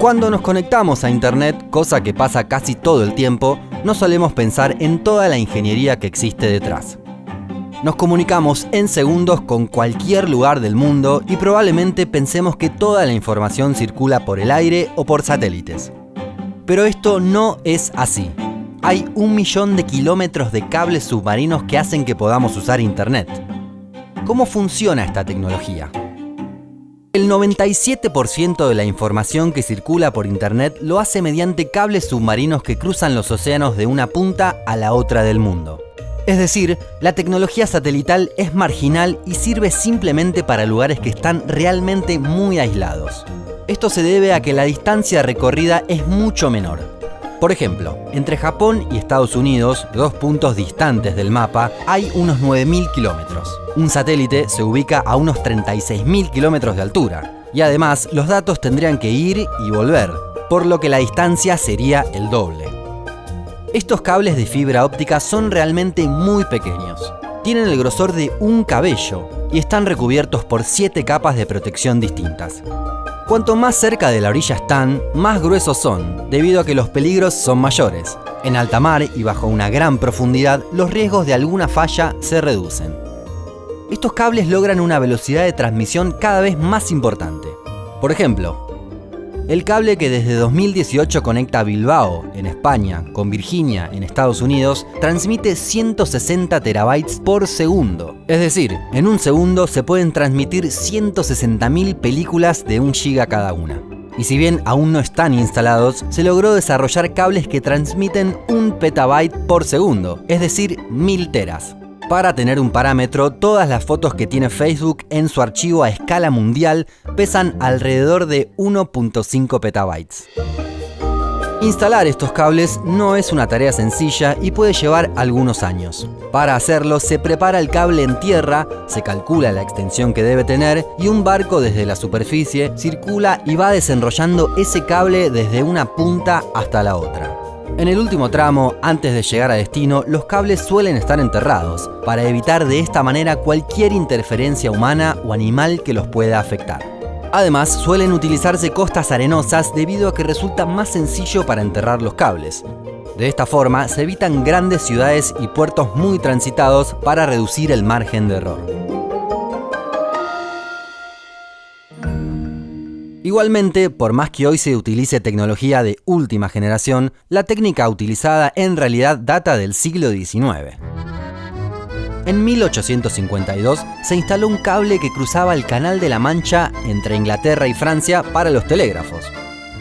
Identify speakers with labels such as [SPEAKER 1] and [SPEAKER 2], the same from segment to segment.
[SPEAKER 1] Cuando nos conectamos a Internet, cosa que pasa casi todo el tiempo, no solemos pensar en toda la ingeniería que existe detrás. Nos comunicamos en segundos con cualquier lugar del mundo y probablemente pensemos que toda la información circula por el aire o por satélites. Pero esto no es así. Hay 1 millón de kilómetros de cables submarinos que hacen que podamos usar Internet. ¿Cómo funciona esta tecnología? El 97% de la información que circula por Internet lo hace mediante cables submarinos que cruzan los océanos de una punta a la otra del mundo. Es decir, la tecnología satelital es marginal y sirve simplemente para lugares que están realmente muy aislados. Esto se debe a que la distancia recorrida es mucho menor. Por ejemplo, entre Japón y Estados Unidos, 2 puntos distantes del mapa, hay unos 9.000 kilómetros. Un satélite se ubica a unos 36.000 kilómetros de altura. Y además, los datos tendrían que ir y volver, por lo que la distancia sería el doble. Estos cables de fibra óptica son realmente muy pequeños. Tienen el grosor de un cabello y están recubiertos por 7 capas de protección distintas. Cuanto más cerca de la orilla están, más gruesos son, debido a que los peligros son mayores. En alta mar y bajo una gran profundidad, los riesgos de alguna falla se reducen. Estos cables logran una velocidad de transmisión cada vez más importante. Por ejemplo, el cable que desde 2018 conecta Bilbao, en España, con Virginia, en Estados Unidos, transmite 160 terabytes por segundo. Es decir, en un segundo se pueden transmitir 160.000 películas de 1 giga cada una. Y si bien aún no están instalados, se logró desarrollar cables que transmiten 1 petabyte por segundo, es decir, 1000 teras. Para tener un parámetro, todas las fotos que tiene Facebook en su archivo a escala mundial pesan alrededor de 1.5 petabytes. Instalar estos cables no es una tarea sencilla y puede llevar algunos años. Para hacerlo, se prepara el cable en tierra, se calcula la extensión que debe tener y un barco desde la superficie circula y va desenrollando ese cable desde una punta hasta la otra. En el último tramo, antes de llegar a destino, los cables suelen estar enterrados, para evitar de esta manera cualquier interferencia humana o animal que los pueda afectar. Además, suelen utilizarse costas arenosas debido a que resulta más sencillo para enterrar los cables. De esta forma, se evitan grandes ciudades y puertos muy transitados para reducir el margen de error. Igualmente, por más que hoy se utilice tecnología de última generación, la técnica utilizada en realidad data del siglo XIX. En 1852 se instaló un cable que cruzaba el Canal de la Mancha entre Inglaterra y Francia para los telégrafos.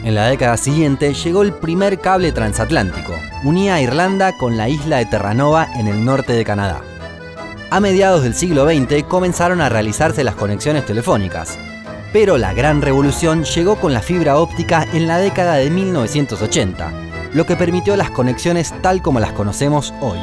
[SPEAKER 1] En la década siguiente llegó el primer cable transatlántico, unía a Irlanda con la isla de Terranova en el norte de Canadá. A mediados del siglo XX comenzaron a realizarse las conexiones telefónicas. Pero la gran revolución llegó con la fibra óptica en la década de 1980, lo que permitió las conexiones tal como las conocemos hoy.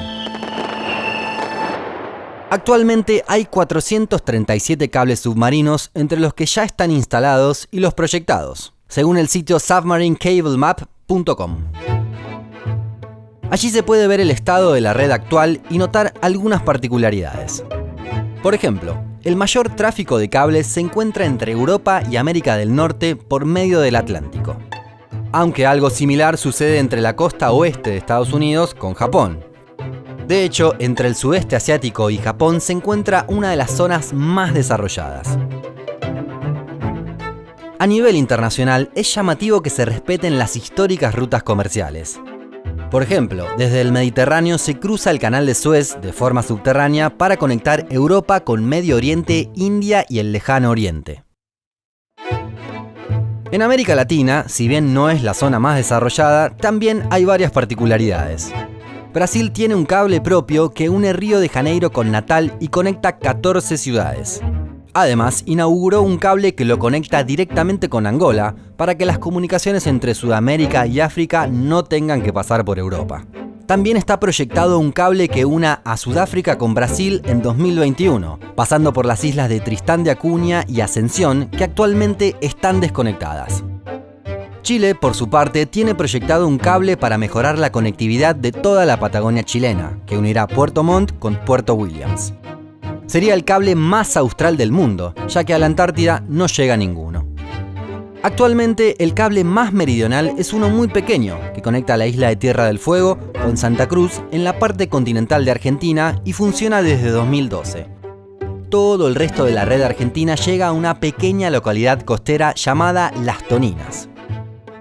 [SPEAKER 1] Actualmente hay 437 cables submarinos entre los que ya están instalados y los proyectados, según el sitio submarinecablemap.com. Allí se puede ver el estado de la red actual y notar algunas particularidades. Por ejemplo, el mayor tráfico de cables se encuentra entre Europa y América del Norte por medio del Atlántico. Aunque algo similar sucede entre la costa oeste de Estados Unidos con Japón. De hecho, entre el sudeste asiático y Japón se encuentra una de las zonas más desarrolladas. A nivel internacional, es llamativo que se respeten las históricas rutas comerciales. Por ejemplo, desde el Mediterráneo se cruza el Canal de Suez de forma subterránea para conectar Europa con Medio Oriente, India y el Lejano Oriente. En América Latina, si bien no es la zona más desarrollada, también hay varias particularidades. Brasil tiene un cable propio que une Río de Janeiro con Natal y conecta 14 ciudades. Además, inauguró un cable que lo conecta directamente con Angola para que las comunicaciones entre Sudamérica y África no tengan que pasar por Europa. También está proyectado un cable que una a Sudáfrica con Brasil en 2021, pasando por las islas de Tristán de Acuña y Ascensión, que actualmente están desconectadas. Chile, por su parte, tiene proyectado un cable para mejorar la conectividad de toda la Patagonia chilena, que unirá Puerto Montt con Puerto Williams. Sería el cable más austral del mundo, ya que a la Antártida no llega ninguno. Actualmente el cable más meridional es uno muy pequeño que conecta la isla de Tierra del Fuego con Santa Cruz en la parte continental de Argentina y funciona desde 2012. Todo el resto de la red argentina llega a una pequeña localidad costera llamada Las Toninas.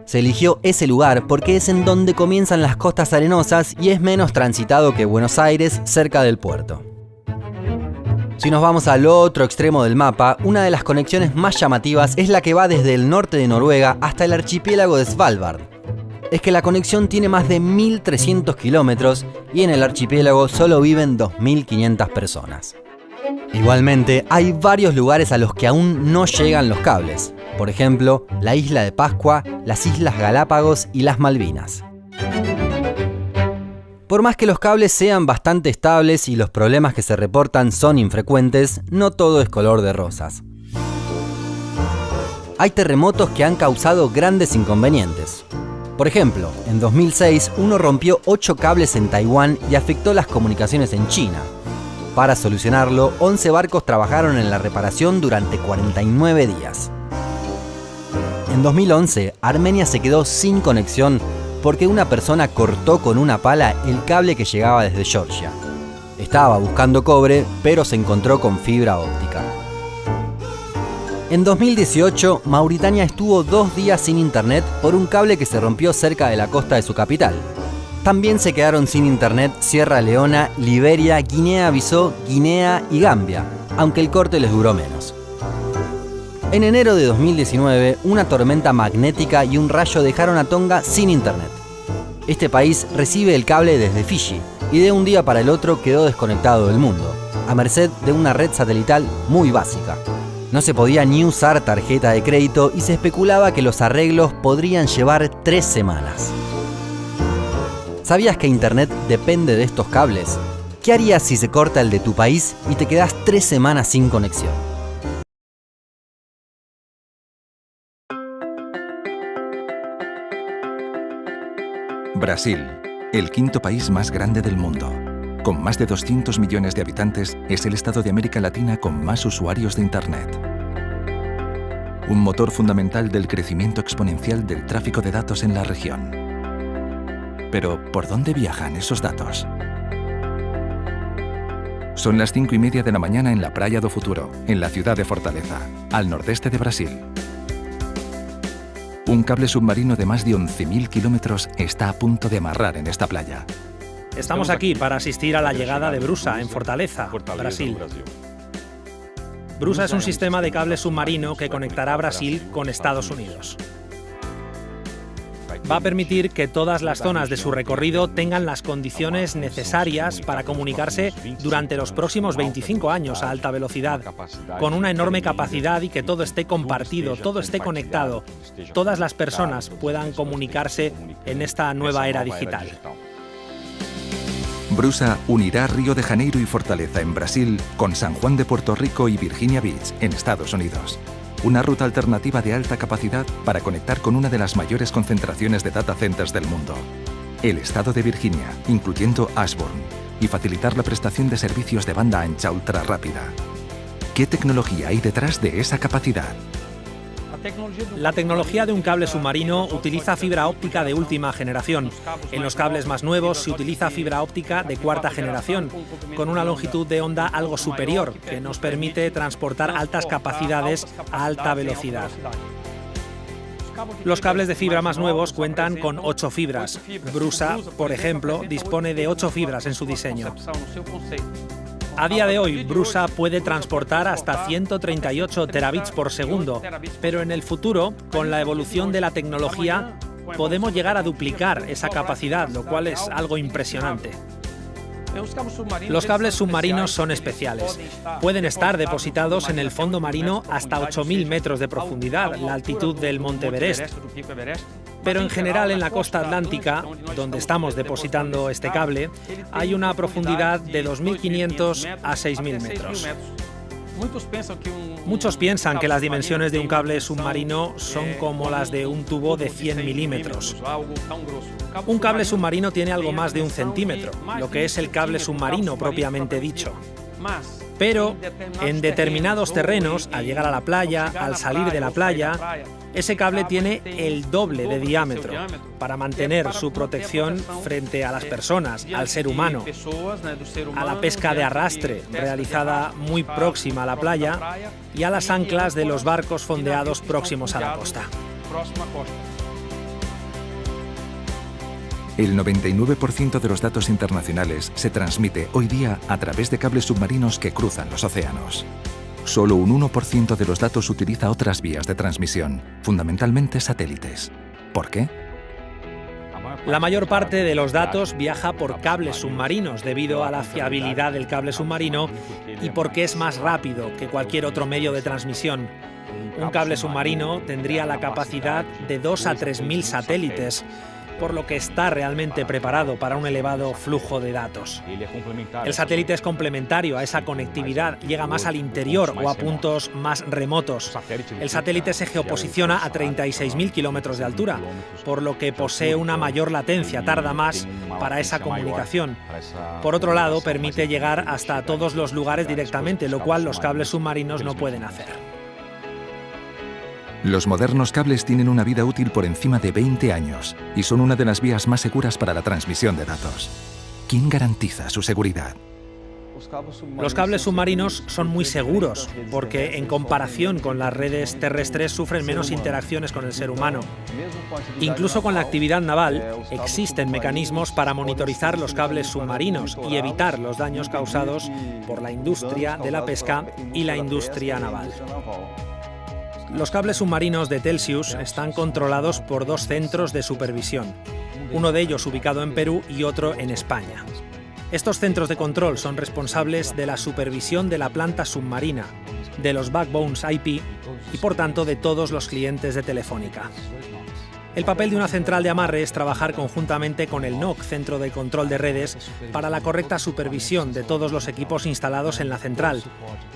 [SPEAKER 1] Se eligió ese lugar porque es en donde comienzan las costas arenosas y es menos transitado que Buenos Aires, cerca del puerto. Si nos vamos al otro extremo del mapa, una de las conexiones más llamativas es la que va desde el norte de Noruega hasta el archipiélago de Svalbard. Es que la conexión tiene más de 1.300 kilómetros y en el archipiélago solo viven 2.500 personas. Igualmente, hay varios lugares a los que aún no llegan los cables. Por ejemplo, la isla de Pascua, las Islas Galápagos y las Malvinas. Por más que los cables sean bastante estables y los problemas que se reportan son infrecuentes, no todo es color de rosas. Hay terremotos que han causado grandes inconvenientes. Por ejemplo, en 2006 uno rompió 8 cables en Taiwán y afectó las comunicaciones en China. Para solucionarlo, 11 barcos trabajaron en la reparación durante 49 días. En 2011, Armenia se quedó sin conexión porque una persona cortó con una pala el cable que llegaba desde Georgia. Estaba buscando cobre, pero se encontró con fibra óptica. En 2018, Mauritania estuvo 2 días sin internet por un cable que se rompió cerca de la costa de su capital. También se quedaron sin internet Sierra Leona, Liberia, Guinea-Bissau, Guinea y Gambia, aunque el corte les duró menos. En enero de 2019, una tormenta magnética y un rayo dejaron a Tonga sin internet. Este país recibe el cable desde Fiji y de un día para el otro quedó desconectado del mundo, a merced de una red satelital muy básica. No se podía ni usar tarjeta de crédito y se especulaba que los arreglos podrían llevar 3 semanas. ¿Sabías que internet depende de estos cables? ¿Qué harías si se corta el de tu país y te quedas 3 semanas sin conexión?
[SPEAKER 2] Brasil, el quinto país más grande del mundo. Con más de 200 millones de habitantes, es el estado de América Latina con más usuarios de Internet. Un motor fundamental del crecimiento exponencial del tráfico de datos en la región. Pero, ¿por dónde viajan esos datos? Son las 5:30 de la mañana en la Praia do Futuro, en la ciudad de Fortaleza, al nordeste de Brasil. Un cable submarino de más de 11.000 kilómetros está a punto de amarrar en esta playa.
[SPEAKER 3] Estamos aquí para asistir a la llegada de Brusa, en Fortaleza, Brasil. Brusa es un sistema de cable submarino que conectará Brasil con Estados Unidos. Va a permitir que todas las zonas de su recorrido tengan las condiciones necesarias para comunicarse durante los próximos 25 años a alta velocidad, con una enorme capacidad y que todo esté compartido, todo esté conectado, todas las personas puedan comunicarse en esta nueva era digital.
[SPEAKER 2] Brusa unirá Río de Janeiro y Fortaleza en Brasil con San Juan de Puerto Rico y Virginia Beach en Estados Unidos. Una ruta alternativa de alta capacidad para conectar con una de las mayores concentraciones de data centers del mundo, el estado de Virginia, incluyendo Ashburn, y facilitar la prestación de servicios de banda ancha ultra rápida. ¿Qué tecnología hay detrás de esa capacidad?
[SPEAKER 3] La tecnología de un cable submarino utiliza fibra óptica de última generación. En los cables más nuevos se utiliza fibra óptica de 4ª generación, con una longitud de onda algo superior, que nos permite transportar altas capacidades a alta velocidad. Los cables de fibra más nuevos cuentan con 8 fibras. Brusa, por ejemplo, dispone de 8 fibras en su diseño. A día de hoy, Brusa puede transportar hasta 138 terabits por segundo, pero en el futuro, con la evolución de la tecnología, podemos llegar a duplicar esa capacidad, lo cual es algo impresionante. Los cables submarinos son especiales. Pueden estar depositados en el fondo marino hasta 8.000 metros de profundidad, la altitud del Monte Everest. Pero en general en la costa atlántica, donde estamos depositando este cable, hay una profundidad de 2.500 a 6.000 metros. Muchos piensan que las dimensiones de un cable submarino son como las de un tubo de 100 milímetros. Un cable submarino tiene algo más de 1 centímetro, lo que es el cable submarino propiamente dicho. Pero en determinados terrenos, al llegar a la playa, al salir de la playa, ese cable tiene el doble de diámetro para mantener su protección frente a las personas, al ser humano, a la pesca de arrastre realizada muy próxima a la playa y a las anclas de los barcos fondeados próximos a la costa.
[SPEAKER 2] El 99% de los datos internacionales se transmite hoy día a través de cables submarinos que cruzan los océanos. Solo un 1% de los datos utiliza otras vías de transmisión, fundamentalmente satélites. ¿Por qué?
[SPEAKER 3] La mayor parte de los datos viaja por cables submarinos debido a la fiabilidad del cable submarino y porque es más rápido que cualquier otro medio de transmisión. Un cable submarino tendría la capacidad de 2 a 3.000 satélites, por lo que está realmente preparado para un elevado flujo de datos. El satélite es complementario a esa conectividad, llega más al interior o a puntos más remotos. El satélite se geoposiciona a 36.000 kilómetros de altura, por lo que posee una mayor latencia, tarda más para esa comunicación. Por otro lado, permite llegar hasta todos los lugares directamente, lo cual los cables submarinos no pueden hacer.
[SPEAKER 2] Los modernos cables tienen una vida útil por encima de 20 años y son una de las vías más seguras para la transmisión de datos. ¿Quién garantiza su seguridad?
[SPEAKER 3] Los cables submarinos son muy seguros porque, en comparación con las redes terrestres, sufren menos interacciones con el ser humano. Incluso con la actividad naval, existen mecanismos para monitorizar los cables submarinos y evitar los daños causados por la industria de la pesca y la industria naval. Los cables submarinos de Telxius están controlados por 2 centros de supervisión, uno de ellos ubicado en Perú y otro en España. Estos centros de control son responsables de la supervisión de la planta submarina, de los backbones IP y por tanto de todos los clientes de Telefónica. El papel de una central de amarre es trabajar conjuntamente con el NOC, Centro de Control de Redes, para la correcta supervisión de todos los equipos instalados en la central,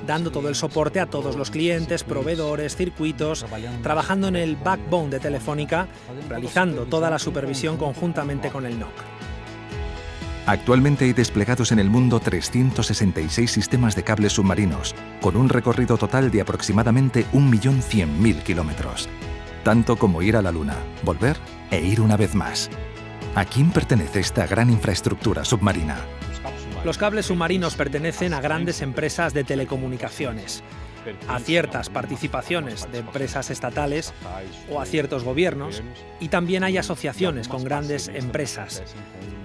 [SPEAKER 3] dando todo el soporte a todos los clientes, proveedores, circuitos, trabajando en el backbone de Telefónica, realizando toda la supervisión conjuntamente con el NOC.
[SPEAKER 2] Actualmente hay desplegados en el mundo 366 sistemas de cables submarinos, con un recorrido total de aproximadamente 1.100.000 kilómetros. Tanto como ir a la Luna, volver e ir una vez más. ¿A quién pertenece esta gran infraestructura submarina?
[SPEAKER 3] Los cables submarinos pertenecen a grandes empresas de telecomunicaciones, a ciertas participaciones de empresas estatales o a ciertos gobiernos, y también hay asociaciones con grandes empresas,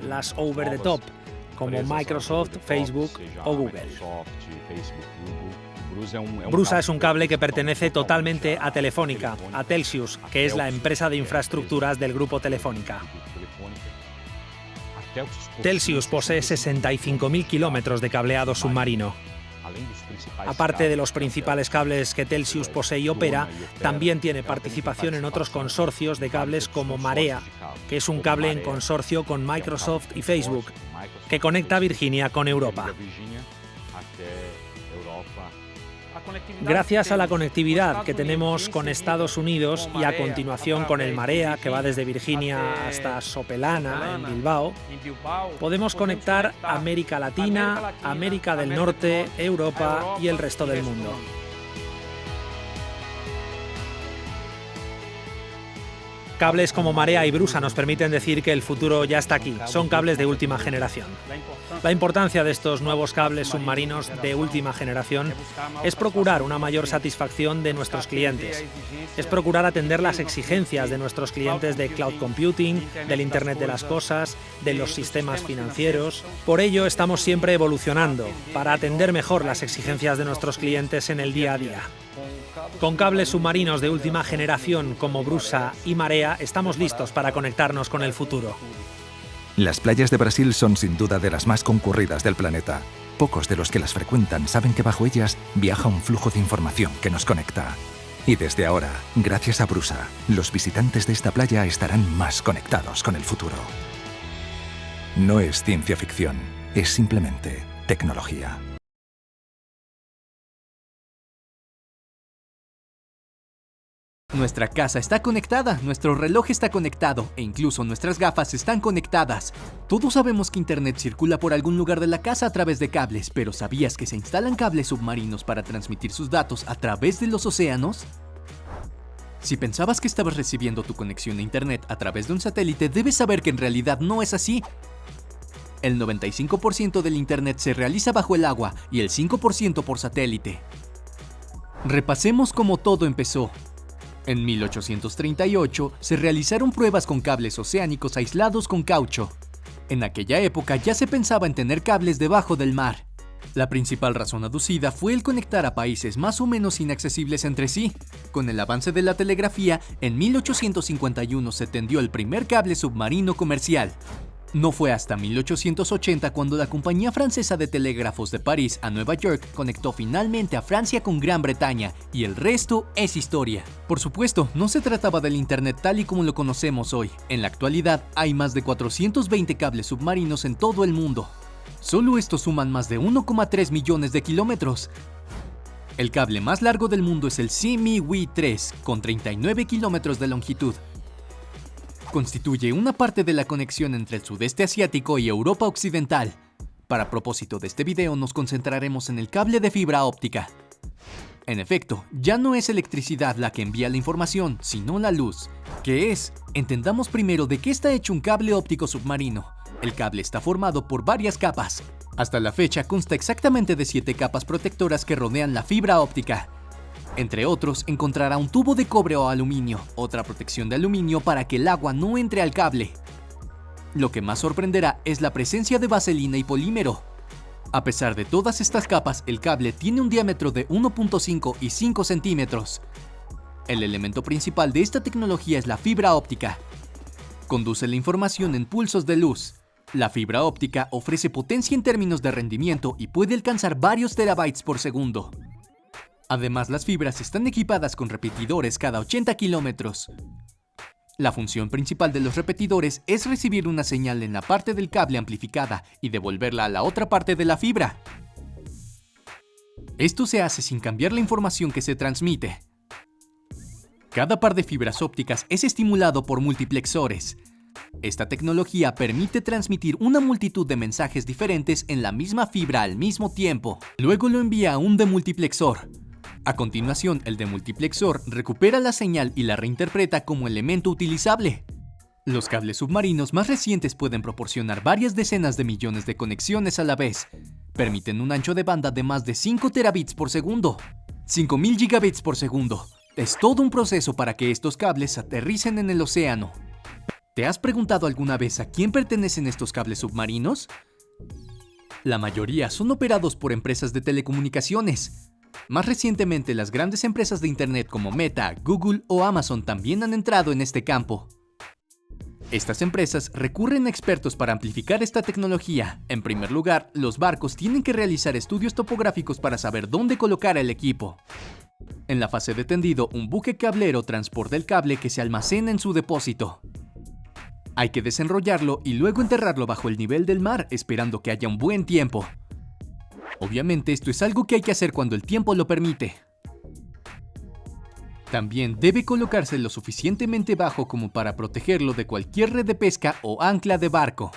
[SPEAKER 3] las over the top, como Microsoft, Facebook o Google. Brusa es un cable que pertenece totalmente a Telefónica, a Telxius, que es la empresa de infraestructuras del grupo Telefónica. Telxius posee 65.000 kilómetros de cableado submarino. Aparte de los principales cables que Telxius posee y opera, también tiene participación en otros consorcios de cables como Marea, que es un cable en consorcio con Microsoft y Facebook, que conecta Virginia con Europa. Gracias a la conectividad que tenemos con Estados Unidos y a continuación con el Marea, que va desde Virginia hasta Sopelana, en Bilbao, podemos conectar América Latina, América del Norte, Europa y el resto del mundo. Cables como Marea y Brusa nos permiten decir que el futuro ya está aquí. Son cables de última generación. La importancia de estos nuevos cables submarinos de última generación es procurar una mayor satisfacción de nuestros clientes. Es procurar atender las exigencias de nuestros clientes de cloud computing, del Internet de las cosas, de los sistemas financieros. Por ello, estamos siempre evolucionando para atender mejor las exigencias de nuestros clientes en el día a día. Con cables submarinos de última generación como Brusa y Marea, estamos listos para conectarnos con el futuro.
[SPEAKER 2] Las playas de Brasil son sin duda de las más concurridas del planeta. Pocos de los que las frecuentan saben que bajo ellas viaja un flujo de información que nos conecta. Y desde ahora, gracias a Brusa, los visitantes de esta playa estarán más conectados con el futuro. No es ciencia ficción, es simplemente tecnología.
[SPEAKER 4] Nuestra casa está conectada, nuestro reloj está conectado e incluso nuestras gafas están conectadas. Todos sabemos que Internet circula por algún lugar de la casa a través de cables, pero ¿sabías que se instalan cables submarinos para transmitir sus datos a través de los océanos? Si pensabas que estabas recibiendo tu conexión a Internet a través de un satélite, debes saber que en realidad no es así. El 95% del Internet se realiza bajo el agua y el 5% por satélite. Repasemos cómo todo empezó. En 1838 se realizaron pruebas con cables oceánicos aislados con caucho. En aquella época ya se pensaba en tener cables debajo del mar. La principal razón aducida fue el conectar a países más o menos inaccesibles entre sí. Con el avance de la telegrafía, en 1851 se tendió el primer cable submarino comercial. No fue hasta 1880 cuando la compañía francesa de telégrafos de París a Nueva York conectó finalmente a Francia con Gran Bretaña, y el resto es historia. Por supuesto, no se trataba del Internet tal y como lo conocemos hoy. En la actualidad hay más de 420 cables submarinos en todo el mundo. Solo estos suman más de 1,3 millones de kilómetros. El cable más largo del mundo es el Simi-Wi 3, con 39 kilómetros de longitud. Constituye una parte de la conexión entre el sudeste asiático y Europa occidental. Para propósito de este video nos concentraremos en el cable de fibra óptica. En efecto, ya no es electricidad la que envía la información, sino la luz. ¿Qué es? Entendamos primero de qué está hecho un cable óptico submarino. El cable está formado por varias capas. Hasta la fecha consta exactamente de 7 capas protectoras que rodean la fibra óptica. Entre otros, encontrará un tubo de cobre o aluminio, otra protección de aluminio para que el agua no entre al cable. Lo que más sorprenderá es la presencia de vaselina y polímero. A pesar de todas estas capas, el cable tiene un diámetro de 1.5 y 5 centímetros. El elemento principal de esta tecnología es la fibra óptica. Conduce la información en pulsos de luz. La fibra óptica ofrece potencia en términos de rendimiento y puede alcanzar varios terabytes por segundo. Además, las fibras están equipadas con repetidores cada 80 kilómetros. La función principal de los repetidores es recibir una señal en la parte del cable amplificada y devolverla a la otra parte de la fibra. Esto se hace sin cambiar la información que se transmite. Cada par de fibras ópticas es estimulado por multiplexores. Esta tecnología permite transmitir una multitud de mensajes diferentes en la misma fibra al mismo tiempo. Luego lo envía a un demultiplexor. A continuación, el demultiplexor recupera la señal y la reinterpreta como elemento utilizable. Los cables submarinos más recientes pueden proporcionar varias decenas de millones de conexiones a la vez. Permiten un ancho de banda de más de 5 terabits por segundo. 5000 gigabits por segundo. Es todo un proceso para que estos cables aterricen en el océano. ¿Te has preguntado alguna vez a quién pertenecen estos cables submarinos? La mayoría son operados por empresas de telecomunicaciones. Más recientemente, las grandes empresas de Internet como Meta, Google o Amazon también han entrado en este campo. Estas empresas recurren a expertos para amplificar esta tecnología. En primer lugar, los barcos tienen que realizar estudios topográficos para saber dónde colocar el equipo. En la fase de tendido, un buque cablero transporta el cable que se almacena en su depósito. Hay que desenrollarlo y luego enterrarlo bajo el nivel del mar, esperando que haya un buen tiempo. Obviamente, esto es algo que hay que hacer cuando el tiempo lo permite. También debe colocarse lo suficientemente bajo como para protegerlo de cualquier red de pesca o ancla de barco.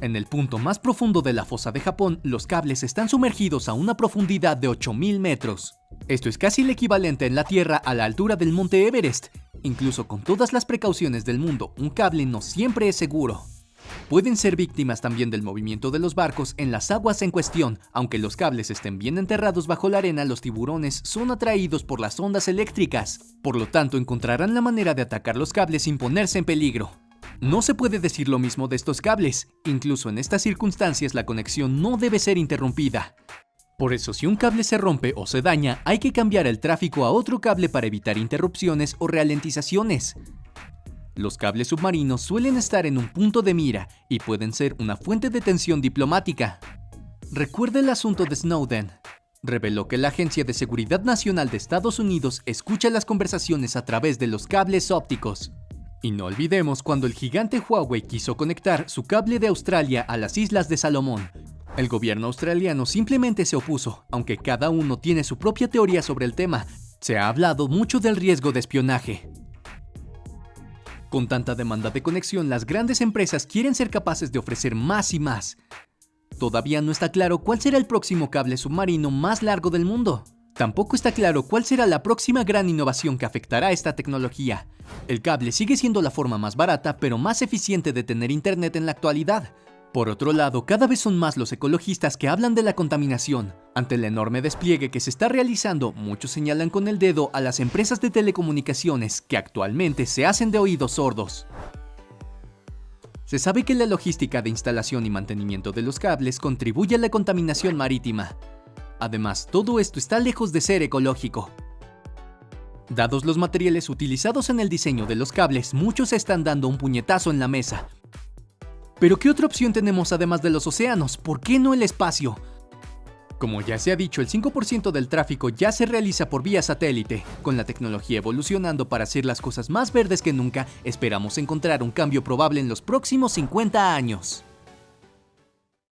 [SPEAKER 4] En el punto más profundo de la fosa de Japón, los cables están sumergidos a una profundidad de 8000 metros. Esto es casi el equivalente en la Tierra a la altura del monte Everest. Incluso con todas las precauciones del mundo, un cable no siempre es seguro. Pueden ser víctimas también del movimiento de los barcos en las aguas en cuestión. Aunque los cables estén bien enterrados bajo la arena, los tiburones son atraídos por las ondas eléctricas. Por lo tanto, encontrarán la manera de atacar los cables sin ponerse en peligro. No se puede decir lo mismo de estos cables. Incluso en estas circunstancias, la conexión no debe ser interrumpida. Por eso, si un cable se rompe o se daña, hay que cambiar el tráfico a otro cable para evitar interrupciones o ralentizaciones. Los cables submarinos suelen estar en un punto de mira y pueden ser una fuente de tensión diplomática. Recuerda el asunto de Snowden. Reveló que la Agencia de Seguridad Nacional de Estados Unidos escucha las conversaciones a través de los cables ópticos. Y no olvidemos cuando el gigante Huawei quiso conectar su cable de Australia a las Islas de Salomón. El gobierno australiano simplemente se opuso, aunque cada uno tiene su propia teoría sobre el tema. Se ha hablado mucho del riesgo de espionaje. Con tanta demanda de conexión, las grandes empresas quieren ser capaces de ofrecer más y más. Todavía no está claro cuál será el próximo cable submarino más largo del mundo. Tampoco está claro cuál será la próxima gran innovación que afectará esta tecnología. El cable sigue siendo la forma más barata, pero más eficiente de tener internet en la actualidad. Por otro lado, cada vez son más los ecologistas que hablan de la contaminación. Ante el enorme despliegue que se está realizando, muchos señalan con el dedo a las empresas de telecomunicaciones que actualmente se hacen de oídos sordos. Se sabe que la logística de instalación y mantenimiento de los cables contribuye a la contaminación marítima. Además, todo esto está lejos de ser ecológico. Dados los materiales utilizados en el diseño de los cables, muchos se están dando un puñetazo en la mesa. ¿Pero qué otra opción tenemos además de los océanos? ¿Por qué no el espacio? Como ya se ha dicho, el 5% del tráfico ya se realiza por vía satélite. Con la tecnología evolucionando para hacer las cosas más verdes que nunca, esperamos encontrar un cambio probable en los próximos 50 años.